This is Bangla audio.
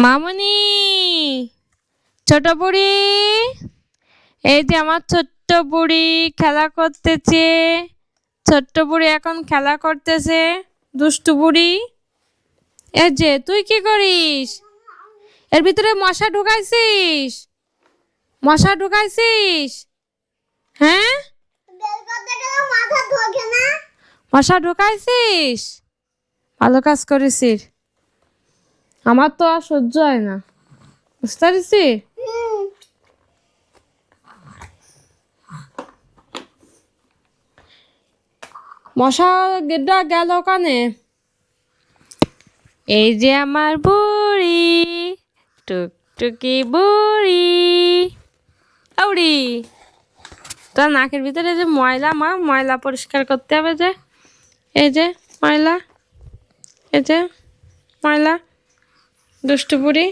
মামুনি, ছোট বুড়ি, এই যে আমার ছোট্ট বুড়ি খেলা করতেছে। ছোট্ট বুড়ি এখন খেলা করতেছে। দুষ্টু বুড়ি, এই যে তুই কি করিস? এর ভিতরে মশা ঢুকাইছিস? মশা ঢুকাইছিস? হ্যাঁ, মশা ঢুকাইছিস? ভালো কাজ করেছিস। আমার তো আর সহ্য হয় না, বুঝতে পারছিস? মশা গেডা গেল কানে। এই যে আমার বুড়ি, টুকটুকি বুড়ি। আউড়ি, তোর নাকের ভিতরে যে ময়লা, মা ময়লা পরিষ্কার করতে হবে যে। এই যে ময়লা, এই যে ময়লা, দুষ্টু বুড়ি।